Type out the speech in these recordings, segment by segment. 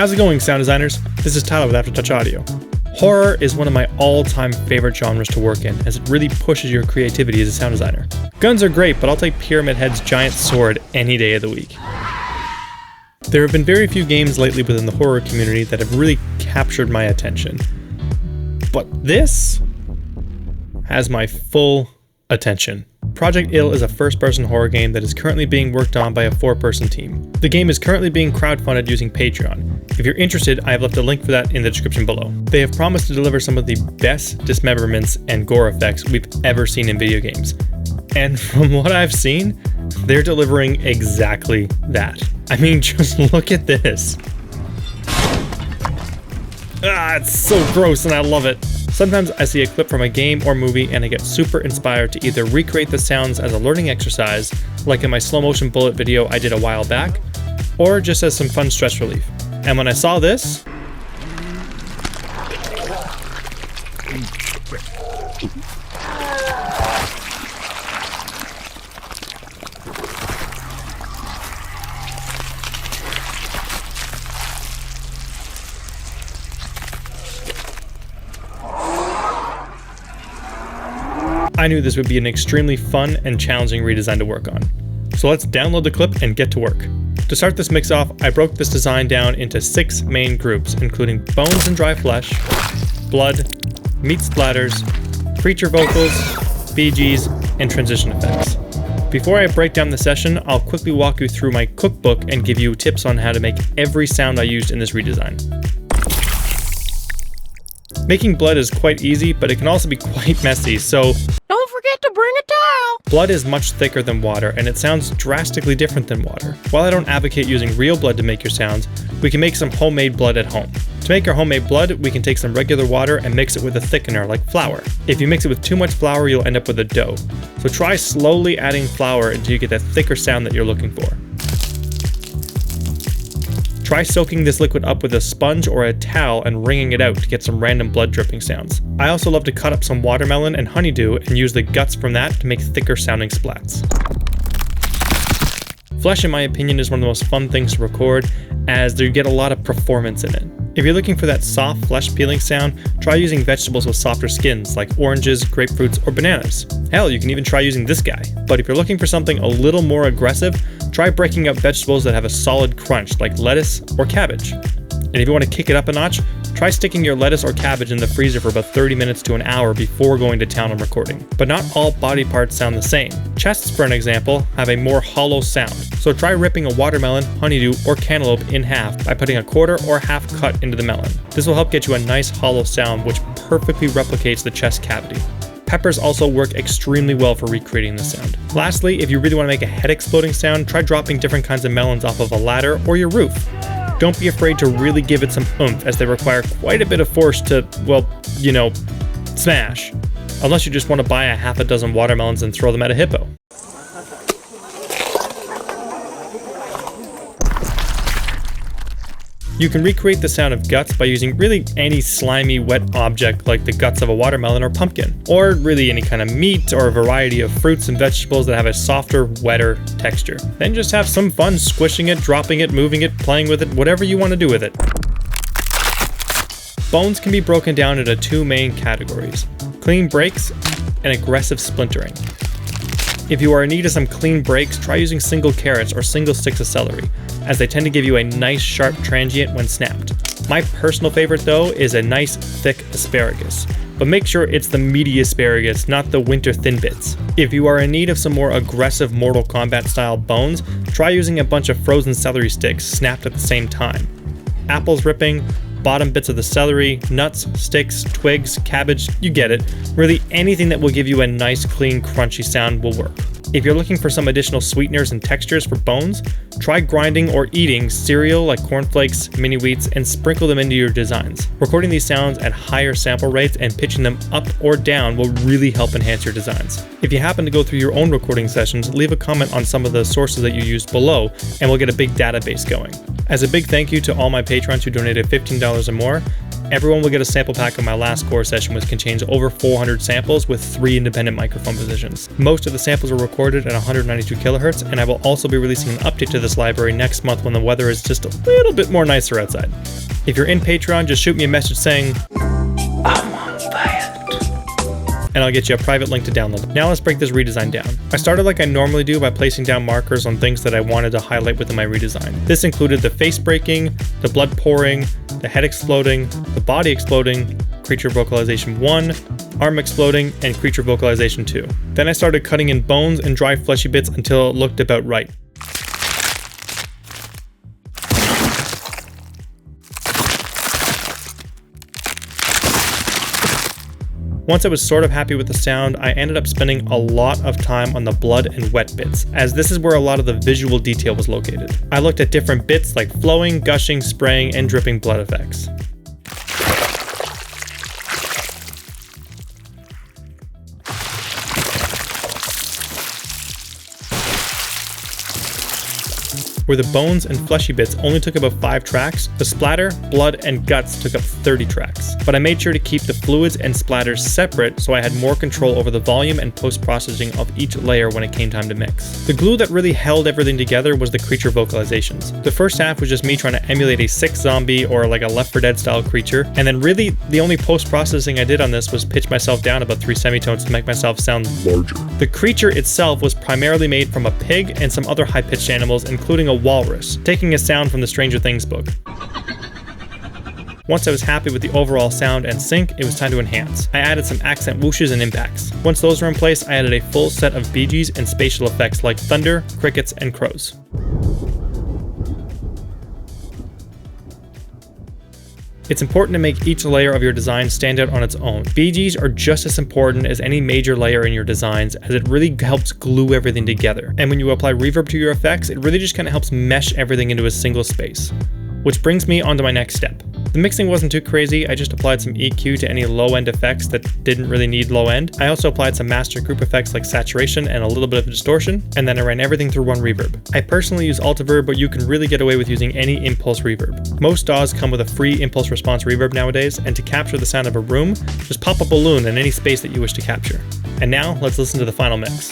How's it going, sound designers? This is Tyler with Aftertouch Audio. Horror is one of my all-time favorite genres to work in, as it really pushes your creativity as a sound designer. Guns are great, but I'll take Pyramid Head's giant sword any day of the week. There have been very few games lately within the horror community that have really captured my attention. But this has my full attention. Project Ill is a first-person horror game that is currently being worked on by a 4-person team. The game is currently being crowdfunded using Patreon. If you're interested, I have left a link for that in the description below. They have promised to deliver some of the best dismemberments and gore effects we've ever seen in video games. And from what I've seen, they're delivering exactly that. I mean, just look at this. It's so gross and I love it. Sometimes I see a clip from a game or movie and I get super inspired to either recreate the sounds as a learning exercise, like in my slow motion bullet video I did a while back, or just as some fun stress relief. And when I saw this, I knew this would be an extremely fun and challenging redesign to work on. So let's download the clip and get to work. To start this mix off, I broke this design down into 6 main groups, including bones and dry flesh, blood, meat splatters, creature vocals, BGs, and transition effects. Before I break down the session, I'll quickly walk you through my cookbook and give you tips on how to make every sound I used in this redesign. Making blood is quite easy, but it can also be quite messy, so don't forget to bring a towel! Blood is much thicker than water, and it sounds drastically different than water. While I don't advocate using real blood to make your sounds, we can make some homemade blood at home. To make our homemade blood, we can take some regular water and mix it with a thickener like flour. If you mix it with too much flour, you'll end up with a dough. So try slowly adding flour until you get that thicker sound that you're looking for. Try soaking this liquid up with a sponge or a towel and wringing it out to get some random blood dripping sounds. I also love to cut up some watermelon and honeydew and use the guts from that to make thicker sounding splats. Flesh, in my opinion, is one of the most fun things to record, as you get a lot of performance in it. If you're looking for that soft flesh peeling sound, try using vegetables with softer skins like oranges, grapefruits, or bananas. Hell, you can even try using this guy. But if you're looking for something a little more aggressive, try breaking up vegetables that have a solid crunch like lettuce or cabbage. And if you want to kick it up a notch, try sticking your lettuce or cabbage in the freezer for about 30 minutes to an hour before going to town on recording. But not all body parts sound the same. Chests, for an example, have a more hollow sound. So try ripping a watermelon, honeydew, or cantaloupe in half by putting a quarter or half cut into the melon. This will help get you a nice hollow sound which perfectly replicates the chest cavity. Peppers also work extremely well for recreating the sound. Lastly, if you really want to make a head exploding sound, try dropping different kinds of melons off of a ladder or your roof. Don't be afraid to really give it some oomph, as they require quite a bit of force to, well, you know, smash. Unless you just want to buy a half a dozen watermelons and throw them at a hippo. You can recreate the sound of guts by using really any slimy, wet object like the guts of a watermelon or pumpkin, or really any kind of meat or a variety of fruits and vegetables that have a softer, wetter texture. Then just have some fun squishing it, dropping it, moving it, playing with it, whatever you want to do with it. Bones can be broken down into 2 main categories: clean breaks and aggressive splintering. If you are in need of some clean breaks, try using single carrots or single sticks of celery, as they tend to give you a nice sharp transient when snapped. My personal favorite though is a nice thick asparagus, but make sure it's the meaty asparagus, not the winter thin bits. If you are in need of some more aggressive Mortal Kombat style bones, try using a bunch of frozen celery sticks snapped at the same time. Apples ripping, bottom bits of the celery, nuts, sticks, twigs, cabbage, you get it. Really anything that will give you a nice clean crunchy sound will work. If you're looking for some additional sweeteners and textures for bones, try grinding or eating cereal like cornflakes, mini wheats, and sprinkle them into your designs. Recording these sounds at higher sample rates and pitching them up or down will really help enhance your designs. If you happen to go through your own recording sessions, leave a comment on some of the sources that you used below, and we'll get a big database going. As a big thank you to all my patrons who donated $15 or more, Everyone will get a sample pack of my last Gore session, which contains over 400 samples with 3 independent microphone positions. Most of the samples were recorded at 192 kHz, and I will also be releasing an update to this library next month when the weather is just a little bit more nicer outside. If you're in Patreon, just shoot me a message saying, "I want to buy it," and I'll get you a private link to download. Now let's break this redesign down. I started like I normally do by placing down markers on things that I wanted to highlight within my redesign. This included the face breaking, the blood pouring, the head exploding, the body exploding, creature vocalization 1, arm exploding, and creature vocalization 2. Then I started cutting in bones and dry fleshy bits until it looked about right. Once I was sort of happy with the sound, I ended up spending a lot of time on the blood and wet bits, as this is where a lot of the visual detail was located. I looked at different bits like flowing, gushing, spraying, and dripping blood effects. Where the bones and fleshy bits only took about 5 tracks, the splatter, blood, and guts took up 30 tracks. But I made sure to keep the fluids and splatters separate so I had more control over the volume and post-processing of each layer when it came time to mix. The glue that really held everything together was the creature vocalizations. The first half was just me trying to emulate a sick zombie or like a Left 4 Dead style creature, and then really the only post-processing I did on this was pitch myself down about 3 semitones to make myself sound larger. The creature itself was primarily made from a pig and some other high-pitched animals, including a walrus, taking a sound from the Stranger Things book. Once I was happy with the overall sound and sync, it was time to enhance. I added some accent whooshes and impacts. Once those were in place, I added a full set of BGs and spatial effects like thunder, crickets, and crows. It's important to make each layer of your design stand out on its own. BGs are just as important as any major layer in your designs, as it really helps glue everything together. And when you apply reverb to your effects, it really just kind of helps mesh everything into a single space. Which brings me on to my next step. The mixing wasn't too crazy, I just applied some EQ to any low-end effects that didn't really need low-end. I also applied some master group effects like saturation and a little bit of distortion, and then I ran everything through one reverb. I personally use Altiverb, but you can really get away with using any impulse reverb. Most DAWs come with a free impulse response reverb nowadays, and to capture the sound of a room, just pop a balloon in any space that you wish to capture. And now, let's listen to the final mix.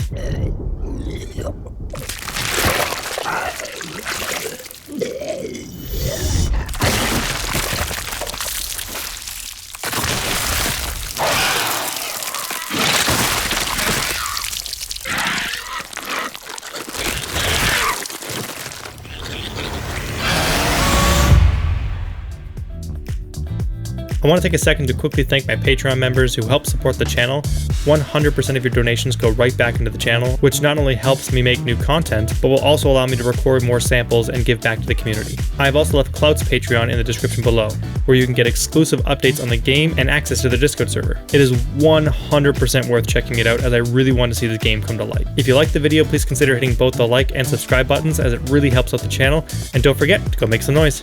I want to take a second to quickly thank my Patreon members who help support the channel. 100% of your donations go right back into the channel, which not only helps me make new content, but will also allow me to record more samples and give back to the community. I have also left Clout's Patreon in the description below, where you can get exclusive updates on the game and access to the Discord server. It is 100% worth checking it out, as I really want to see the game come to light. If you liked the video, please consider hitting both the like and subscribe buttons, as it really helps out the channel, and don't forget to go make some noise.